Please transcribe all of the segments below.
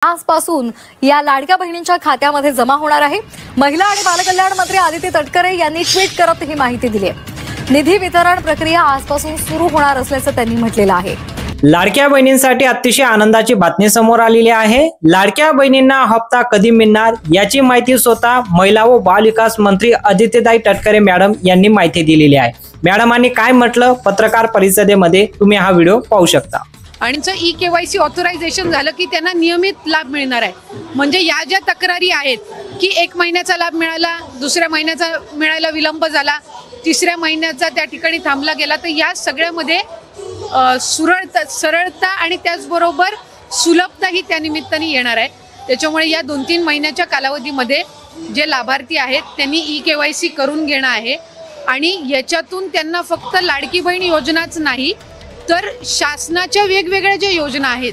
आजपासून या लाडक्या बहिणींच्या खात्यामध्ये जमा होणार आहे। महिला आणि बालकल्याण मंत्री आदिती तटकरे यांनी ट्विट करत ही माहिती दिली आहे। निधी वितरण प्रक्रिया आजपासून सुरू होणार असल्याचं त्यांनी म्हटलेलं आहे। लाडक्या बहिणींसाठी अतिशय आनंदाची बातमी समोर आलेली आहे। लाडक्या बहिणींना हप्ता कधी मिळणार याची माहिती स्वतः महिला व बाल विकास मंत्री आदितीताई तटकरे मॅडम यांनी माहिती दिलेली आहे। मॅडमांनी काय म्हटलं पत्रकार परिषदेमध्ये तुम्ही हा व्हिडिओ पाहू शकता। आणि ई-केवायसी ऑथरायझेशन झालं की त्यांना नियमित लाभ मिळणार आहे। म्हणजे या ज्या तक्रारी आहेत की 1 महिन्याचा लाभ मिळाला, दुसऱ्या महिन्याचा मिळायला विलंब झाला, तिसऱ्या महिन्याचा त्या ठिकाणी थांबला गेला, तर या सगळ्यामध्ये सरळता आणि त्याचबरोबर सुलभता ही त्या निमित्ताने येणार आहे। त्याच्यामुळे या 2-3 महिन्याच्या कालावधीमध्ये जे लाभार्थी आहेत त्यांनी ई-केवायसी करून घेणं आहे आणि याच्यातून त्यांना फक्त लाडकी बहीण योजनाच नाही तर शासनाच्या वेगवेगळ्या ज्या योजना आहेत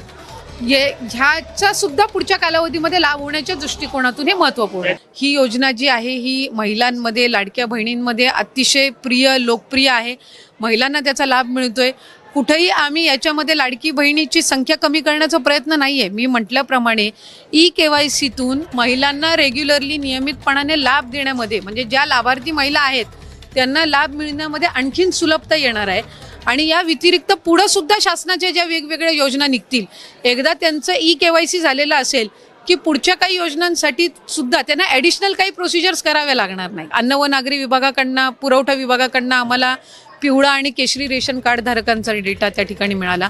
ह्याचा सुद्धा पुढच्या कालावधीमध्ये लाभ होण्याच्या दृष्टिकोनातून हे महत्त्वपूर्ण आहे। ही योजना जी आहे ही महिलांमध्ये, लाडक्या बहिणींमध्ये अतिशय प्रिय, लोकप्रिय आहे। महिलांना त्याचा लाभ मिळतोय। कुठेही आम्ही याच्यामध्ये लाडकी बहिणीची संख्या कमी करण्याचा प्रयत्न नाहीये। मी म्हटल्याप्रमाणे ई-केवायसीतून महिलांना रेग्युलरली नियमितपणाने लाभ देण्यामध्ये, म्हणजे ज्या लाभार्थी महिला आहेत त्यांना लाभ मिळण्यामध्ये आणखीन सुलभता येणार आहे। आणि या व्यतिरिक्त पुढे सुद्धा शासनाच्या ज्या वेगवेगळ्या योजना निघतील, एकदा त्यांचं ई-केवायसी झालेलं असेल की पुढच्या काही योजनांसाठी सुद्धा त्यांना ॲडिशनल काही प्रोसिजर्स कराव्या लागणार नाही। अन्न व नागरी विभागाकडनं, पुरवठा विभागाकडनं आम्हाला पिवळा आणि केशरी रेशन कार्ड धारकांचा डेटा त्या ठिकाणी मिळाला।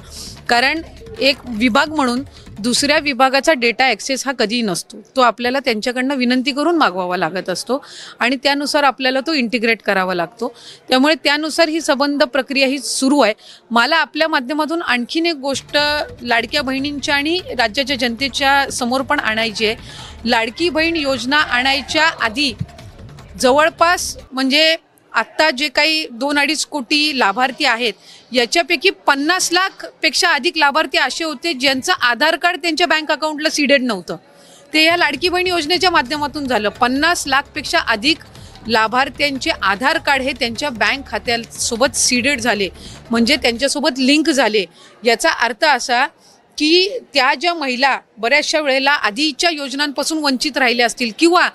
कारण एक विभाग म्हणून दुसऱ्या विभागाचा डेटा ॲक्सेस हा कधीही नसतो, तो आपल्याला त्यांच्याकडनं विनंती करून मागवावा लागत असतो आणि त्यानुसार आपल्याला तो इंटिग्रेट करावा लागतो। त्यामुळे त्यानुसार ही संबंध प्रक्रिया ही सुरू आहे। मला आपल्या माध्यमातून आणखीन एक गोष्ट लाडक्या बहिणींच्या आणि राज्याच्या जनतेच्या समोर पण आणायची आहे। लाडकी बहीण योजना आणायच्या आधी जवळपास म्हणजे आत्ता जे काही 2-2.5 कोटी लाभार्थी आहेत याच्यापैकी 50 लाखपेक्षा अधिक लाभार्थी असे होते ज्यांचं आधार कार्ड त्यांच्या बँक अकाउंटला सीडेड नव्हतं। ते या लाडकी बहीण योजनेच्या माध्यमातून झालं। 50 लाखपेक्षा अधिक लाभार्थ्यांचे आधार कार्ड हे त्यांच्या बँक खात्यासोबत सीडेड झाले, म्हणजे त्यांच्यासोबत लिंक झाले। याचा अर्थ असा की त्या ज्या महिला बऱ्याचशा वेळेला आधीच्या योजनांपासून वंचित राहिल्या असतील किंवा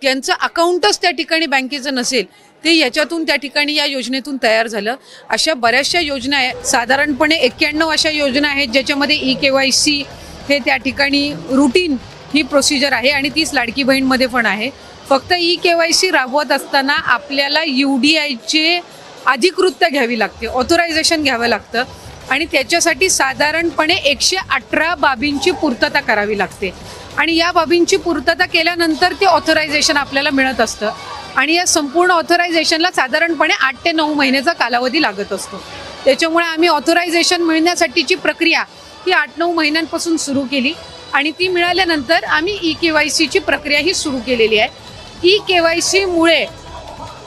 त्यांचं अकाउंटच त्या ठिकाणी बँकेचं नसेल, ते याच्यातून त्या ठिकाणी या योजनेतून तयार झालं। अशा बऱ्याचशा योजना आहेत, साधारणपणे 91 अशा योजना आहेत ज्याच्यामध्ये ई-केवायसी हे त्या ठिकाणी रुटीन ही प्रोसिजर आहे आणि तीच लाडकी बहीणमध्ये पण आहे। फक्त ई-केवायसी राबवत असताना आपल्याला UDIचे अधिकृतता घ्यावी लागते, ऑथरायझेशन घ्यावं लागतं आणि त्याच्यासाठी साधारणपणे 118 बाबींची पूर्तता करावी लागते आणि या बाबींची पूर्तता केल्यानंतर ते ऑथरायझेशन आपल्याला मिळत असतं आणि या संपूर्ण ऑथरायझेशनला साधारणपणे 8 ते 9 महिन्याचा कालावधी लागत असतो। त्याच्यामुळे आम्ही ऑथरायझेशन मिळण्यासाठीची प्रक्रिया ही 8-9 महिन्यांपासून सुरू केली आणि ती मिळाल्यानंतर आम्ही ई-केवायसीची प्रक्रिया ही सुरू केलेली आहे। ई-केवायसीमुळे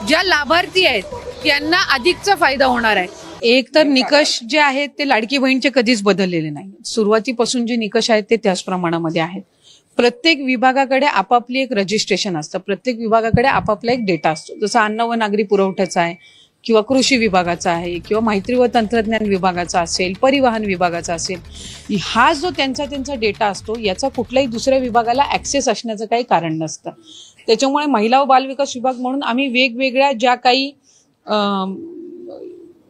ज्या लाभार्थी आहेत त्यांना अधिकचा फायदा होणार आहे। एक तर निकष जे आहेत ते लाडकी बहीणचे कधीच बदललेले नाही, सुरुवातीपासून जे निकष आहेत ते त्याच प्रमाणामध्ये आहेत। प्रत्येक विभागाकडे आपापली एक रजिस्ट्रेशन असतं, प्रत्येक विभागाकडे आपापला एक डेटा असतो। जसं अन्न व नागरी पुरवठ्याचा आहे किंवा कृषी विभागाचा आहे किंवा माहिती व तंत्रज्ञान विभागाचा असेल, परिवहन विभागाचा असेल, हा जो त्यांचा डेटा असतो याचा कुठल्याही दुसऱ्या विभागाला ॲक्सेस असण्याचं काही कारण नसतं। त्याच्यामुळे महिला व बालविकास विभाग म्हणून आम्ही वेगवेगळ्या ज्या काही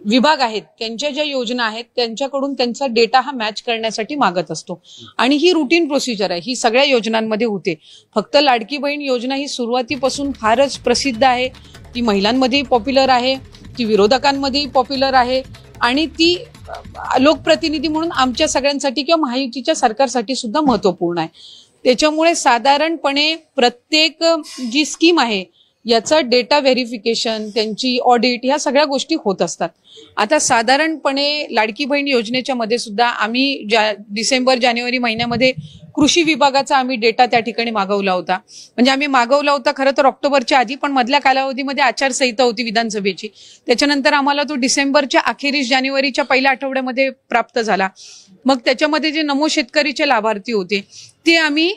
विभाग आहेत त्यांच्या ज्या योजना आहेत त्यांच्याकडून त्यांचा डेटा हा मॅच करण्यासाठी मागत असतो आणि ही रुटीन प्रोसिजर आहे, ही सगळ्या योजनांमध्ये होते। फक्त लाडकी बहीण योजना ही सुरुवातीपासून फारच प्रसिद्ध आहे, ती महिलांमध्येही पॉप्युलर आहे, ती विरोधकांमध्येही पॉप्युलर आहे आणि ती लोकप्रतिनिधी म्हणून आमच्या सगळ्यांसाठी किंवा महायुतीच्या सरकारसाठी सुद्धा महत्त्वपूर्ण आहे। त्याच्यामुळे साधारणपणे प्रत्येक जी स्कीम आहे याचा डेटा व्हेरिफिकेशन, त्यांची ऑडिट, ह्या सगळ्या गोष्टी होत असतात। आता साधारणपणे लाडकी बहीण योजनेच्या मध्ये सुद्धा आम्ही डिसेंबर-जानेवारी महिन्यामध्ये कृषी विभागाचा आम्ही डेटा त्या ठिकाणी मागवला होता। म्हणजे आम्ही मागवला होता खरं तर ऑक्टोबरच्या आधी, पण मधल्या कालावधीमध्ये आचारसंहिता होती विधानसभेची, त्याच्यानंतर आम्हाला तो डिसेंबरच्या अखेरीस जानेवारीच्या पहिल्या आठवड्यामध्ये प्राप्त झाला। मग त्याच्यामध्ये जे नमो शेतकरीचे लाभार्थी होते ते आम्ही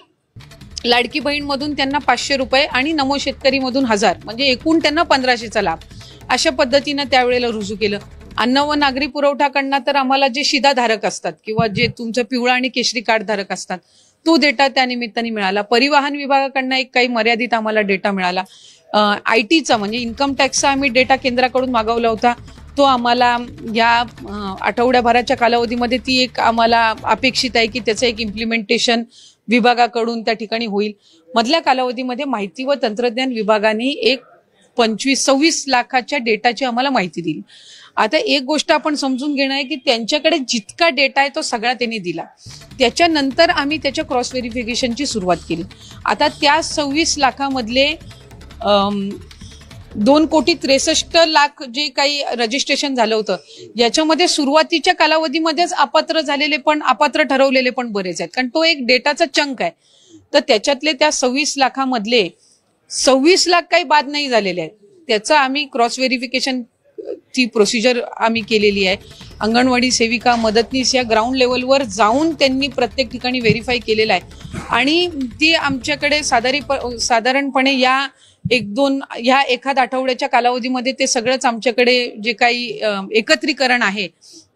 लाडकी बहीणमधून त्यांना 500 रुपये आणि नमो शेतकरीमधून 1000, म्हणजे एकूण त्यांना 1500चा लाभ अशा पद्धतीनं त्यावेळेला रुजू केलं। अन्न व नागरी पुरवठाकडनं तर आम्हाला जे शिधाधारक असतात किंवा जे तुमचं पिवळा आणि केशरी कार्ड धारक असतात तो डेटा त्या निमित्ताने मिळाला. परिवहन विभागाकडनं एक काही मर्यादित आम्हाला डेटा मिळाला. IT चा म्हणजे इन्कम टॅक्सचा आम्ही डेटा केंद्राकडून मागवला होता. तो आम्हाला या आठवड्याभराच्या कालावधीमध्ये ती एक आम्हाला अपेक्षित आहे की त्याचं एक इम्प्लिमेंटेशन विभागाकडून त्या ठिकाणी होईल. मधल्या कालावधीमध्ये माहिती व तंत्रज्ञान विभागाने एक 26 लाखाच्या डेटाची आम्हाला माहिती दिली. आता एक गोष्ट आपण समजून घेणं आहे की त्यांच्याकडे जितका डेटा आहे तो सगळा त्यांनी दिला. त्याच्यानंतर आम्ही त्याच्या क्रॉस व्हेरिफिकेशनची सुरुवात केली. आता त्या 26 लाखामधले 2,63,00,000 जे काही रजिस्ट्रेशन झालं होतं याच्यामध्ये सुरुवातीच्या कालावधीमध्येच अपात्र झालेले पण अपात्र ठरवलेले पण बरेच आहेत, कारण तो एक डेटाचा चंक आहे. तर त्याच्यातले त्या 26 लाखामधले 26 लाख काही बाद नाही झालेले आहेत. त्याचं आम्ही क्रॉस व्हेरिफिकेशन ची प्रोसिजर आम्ही केलेली आहे. अंगणवाडी सेविका, मदतनीस या ग्राउंड लेवलवर जाऊन त्यांनी प्रत्येक ठिकाणी व्हेरीफाय केलेलं आहे आणि ती आमच्याकडे साधारणपणे ह्या एखाद आठवड्याच्या कालावधीमध्ये ते सगळंच आमच्याकडे जे काही एकत्रीकरण आहे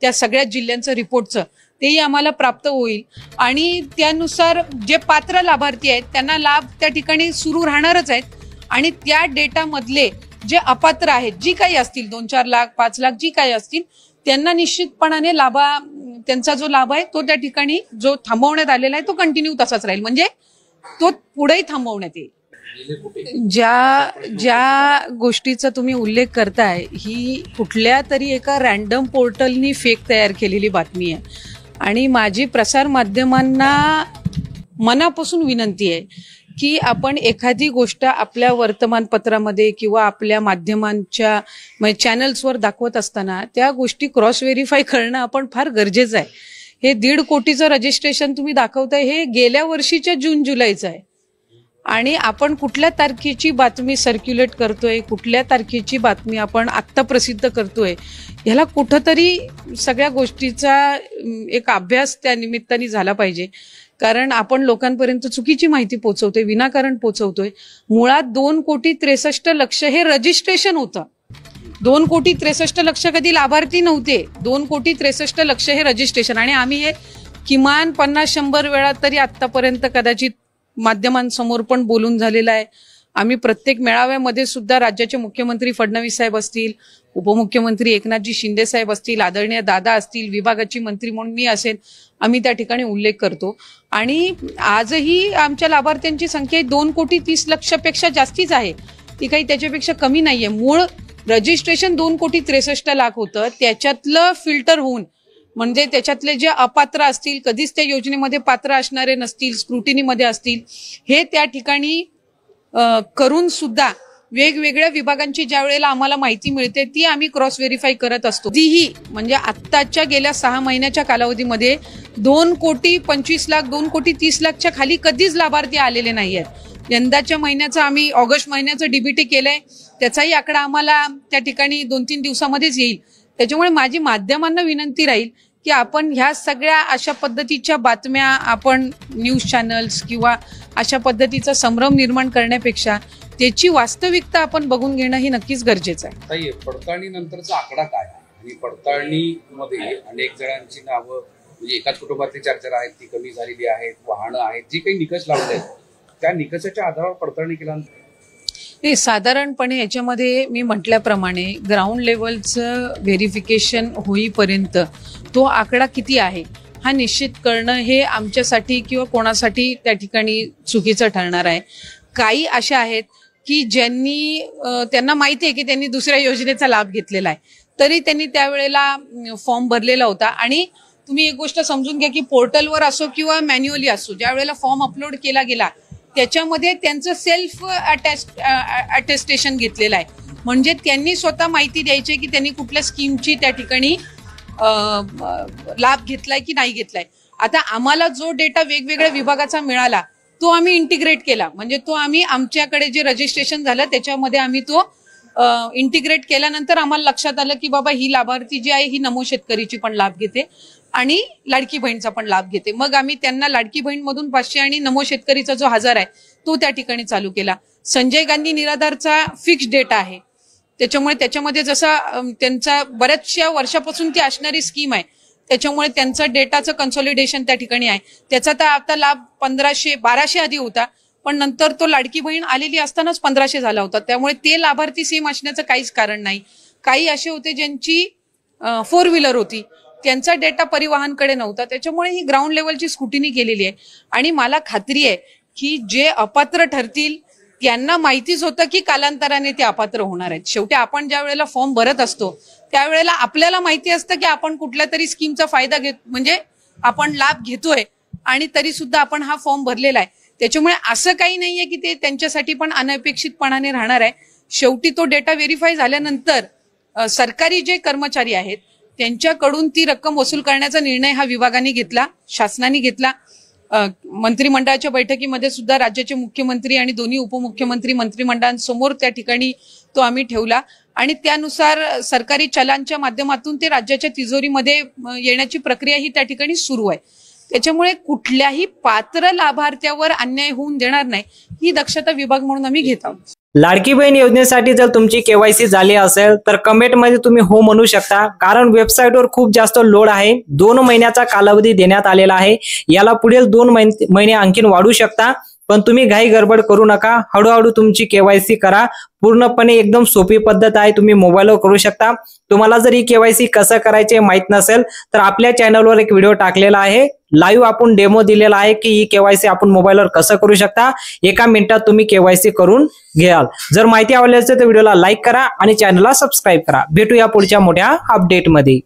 त्या सगळ्या जिल्ह्यांचं रिपोर्टचं तेही आम्हाला प्राप्त होईल आणि त्यानुसार जे पात्र लाभार्थी आहेत त्यांना लाभ त्या ठिकाणी सुरू राहणारच आहेत आणि त्या डेटामधले जे अपात्र आहेत जी काही असतील 2-4 लाख 5 लाख जी काही असतील त्यांना निश्चितपणाने त्यांचा जो लाभ आहे तो त्या ठिकाणी जो थांबवण्यात आलेला आहे तो कंटिन्यू तसाच राहील, म्हणजे तो पुढेही थांबवण्यात येईल. ज्या गोष्टीचा तुम्ही उल्लेख करताय ही कुठल्या तरी एका रॅन्डम पोर्टलनी फेक तयार केलेली बातमी आहे आणि माझी प्रसार माध्यमांना मनापासून विनंती आहे की आपण एखादी गोष्ट आपल्या वर्तमानपत्रामध्ये किंवा आपल्या माध्यमांच्या चॅनल्सवर दाखवत असताना त्या गोष्टी क्रॉस व्हेरीफाय करणं आपण फार गरजेचं आहे. हे 1.5 कोटीचं रजिस्ट्रेशन तुम्ही दाखवताय हे गेल्या वर्षीच्या जून-जुलैचं आहे आणि आपण कुठल्या तारखेची बातमी सर्क्युलेट करतोय, कुठल्या तारखेची बातमी आपण आत्ता प्रसिद्ध करतोय, ह्याला कुठंतरी सगळ्या गोष्टीचा एक अभ्यास त्या निमित्ताने झाला पाहिजे. कारण आपण लोकांपर्यंत चुकीची माहिती पोहोचवतोय, विनाकारण पोहोचवतोय. मुळात 2,63,00,000 हे रजिस्ट्रेशन होतं. 2,63,00,000 कधी लाभार्थी नव्हते. 2,63,00,000 हे रजिस्ट्रेशन आणि आम्ही हे किमान 50-100 वेळा तरी आतापर्यंत कदाचित माध्यमांसमोर पण बोलून झालेलं आहे. आम्ही प्रत्येक मेळाव्यामध्ये सुद्धा राज्याचे मुख्यमंत्री फडणवीस साहेब असतील, उपमुख्यमंत्री एकनाथजी शिंदे साहेब असतील, आदरणीय दादा असतील, विभागाची मंत्री म्हणून मी असेल, आम्ही त्या ठिकाणी उल्लेख करतो आणि आजही आमच्या लाभार्थ्यांची संख्या 2,30,00,000 पेक्षा जास्तीच आहे. ती काही त्याच्यापेक्षा कमी नाहीये. मूळ रजिस्ट्रेशन 2,63,00,000 होतं, त्याच्यातलं फिल्टर होऊन म्हणजे त्याच्यातले जे अपात्र असतील, कधीच त्या योजनेमध्ये पात्र असणारे नसतील, स्क्रुटिनीमध्ये असतील, हे त्या ठिकाणी करून सुद्धा वेगवेगळ्या विभागांची ज्या वेळेला आम्हाला माहिती मिळते ती आम्ही क्रॉस व्हेरीफाय करत असतो. तीही म्हणजे आत्ताच्या गेल्या 6 महिन्याच्या कालावधीमध्ये 2,25,00,000 2,30,00,000 खाली कधीच लाभार्थी आलेले नाही आहेत. यंदाच्या महिन्याचं आम्ही ऑगस्ट महिन्याचं डीबीटी केलंय, त्याचाही आकडा आम्हाला त्या ठिकाणी 2-3 दिवसामध्येच येईल. त्याच्यामुळे माझी माध्यमांना विनंती राहील की आपण ह्या सगळ्या अशा पद्धतीच्या बातम्या आपण न्यूज चॅनल्स किंवा अशा पद्धतीचा संभ्रम निर्माण करण्यापेक्षा त्याची वास्तविकता आपण बघून घेणं हे नक्कीच गरजेचं आहे. ताई, पडताळणीनंतरचा आकडा काय आहे आणि पडताळणीमध्ये अनेक जणांची नावं म्हणजे एकाच कुटुंबातली 4 आहेत ती कमी झालेली आहेत, वाहनं आहेत, जी काही निकष लावले आहेत त्या निकषाच्या आधारावर पडताळणी केल्यानंतर नाही, साधारणपणे याच्यामध्ये मी म्हटल्याप्रमाणे ग्राउंड लेवलचं व्हेरिफिकेशन होईपर्यंत तो आकडा किती आहे हा निश्चित करणं हे आमच्यासाठी किंवा कोणासाठी त्या ठिकाणी चुकीचं ठरणार आहे. काही अशा आहेत की त्यांना माहिती आहे की त्यांनी दुसऱ्या योजनेचा लाभ घेतलेला आहे, तरी त्यांनी त्यावेळेला फॉर्म भरलेला होता. आणि तुम्ही एक गोष्ट समजून घ्या की पोर्टलवर असो किंवा मॅन्युअली असो, ज्या वेळेला फॉर्म अपलोड केला गेला त्याच्यामध्ये त्यांचं सेल्फ अटेस्टेशन घेतलेलं आहे, म्हणजे त्यांनी स्वतः माहिती द्यायची की त्यांनी कुठल्या स्कीमची त्या ठिकाणी लाभ घेतलाय की नाही घेतलाय. आता आम्हाला जो डेटा वेगवेगळ्या विभागाचा मिळाला तो आम्ही इंटिग्रेट केला, म्हणजे तो आम्ही आमच्याकडे जे रजिस्ट्रेशन झालं त्याच्यामध्ये आम्ही तो इंटिग्रेट केल्यानंतर आम्हाला लक्षात आलं की बाबा ही लाभार्थी जी आहे ही नमो शेतकरीची पण लाभ घेते आणि लाडकी बहीणचा पण लाभ घेते. मग आम्ही त्यांना लाडकी बहीण मधून 500 आणि नमो शेतकरीचा जो 1000 आहे तो त्या ठिकाणी चालू केला. संजय गांधी निराधारचा फिक्स डेटा आहे, त्याच्यामुळे त्याच्यामध्ये जसा त्यांचा बऱ्याचशा वर्षापासून ती असणारी स्कीम आहे त्याच्यामुळे त्यांचं डेटाचं कन्सॉलिडेशन त्या ठिकाणी आहे. त्याचा तर आता लाभ 1200 आधी होता, पण नंतर तो लाडकी बहीण आलेली असतानाच 1500 झाला होता. त्यामुळे ते लाभार्थी सेम असण्याचं काहीच कारण नाही. काही असे होते ज्यांची 4 व्हीलर होती, त्यांचा डेटा परिवहनकडे नव्हता. त्याच्यामुळे ही ग्राउंड लेवलची स्क्रुटिनी केलेली आहे. आणि मला खात्री आहे की जे अपात्र ठरतील त्यांना माहितीच होतं की कालांतराने ते अपात्र होणार आहेत. शेवटी आपण ज्या वेळेला फॉर्म भरत असतो त्यावेळेला आपल्याला माहिती असतं की आपण कुठल्या तरी स्कीमचा फायदा म्हणजे आपण लाभ घेतोय आणि तरी सुद्धा आपण हा फॉर्म भरलेला आहे. त्याच्यामुळे असं काही नाहीये की ते त्यांच्यासाठी पण अनपेक्षितपणाने राहणार आहे. शेवटी तो डेटा व्हेरीफाय झाल्यानंतर सरकारी जे कर्मचारी आहेत त्यांच्याकडून ती रक्कम वसूल करण्याचा निर्णय हा विभागाने घेतला, शासनाने घेतला. मंत्रिमंडळाच्या बैठकीमध्ये सुद्धा राज्याचे मुख्यमंत्री आणि दोन्ही उपमुख्यमंत्री मंत्रिमंडळांसमोर त्या ठिकाणी तो आम्ही ठेवला आणि त्यानुसार सरकारी चलांच्या माध्यमातून ते राज्याच्या तिजोरीमध्ये येण्याची प्रक्रिया ही त्या ठिकाणी सुरू आहे. त्याच्यामुळे कुठल्याही पात्र लाभार्थ्यावर अन्याय होऊन देणार नाही ही दक्षता विभाग म्हणून आम्ही घेत आहोत. लाडकी बहीण योजनेसाठी जर तुमची केवायसी झाली असेल तर कमेंटमध्ये तुम्ही हो म्हणू शकता, कारण वेबसाईटवर खूप जास्त लोड आहे. 2 महिन्याचा कालावधी देण्यात आलेला आहे. याला पुढील 2 महिने आणखीन वाढू शकता, पण तुम्ही घाई गडबड करू नका. हळूहळू तुमची केवायसी करा. पूर्णपणे एकदम सोपी पद्धत आहे, तुम्ही मोबाईलवर करू शकता. तुम्हाला जर ही केवायसी कसं करायचे माहित नसेल तर आपल्या चॅनलवर एक व्हिडिओ टाकलेला आहे, लाईव्ह आपण डेमो दिलेला आहे की ही केवायसी आपण मोबाईलवर कसं करू शकता. 1 मिनिटात तुम्ही केवायसी करून घ्याल. जर माहिती आवडली असेल तर व्हिडिओला लाईक करा आणि चॅनलला सबस्क्राईब करा. भेटूया पुढच्या मोठ्या अपडेटमध्ये.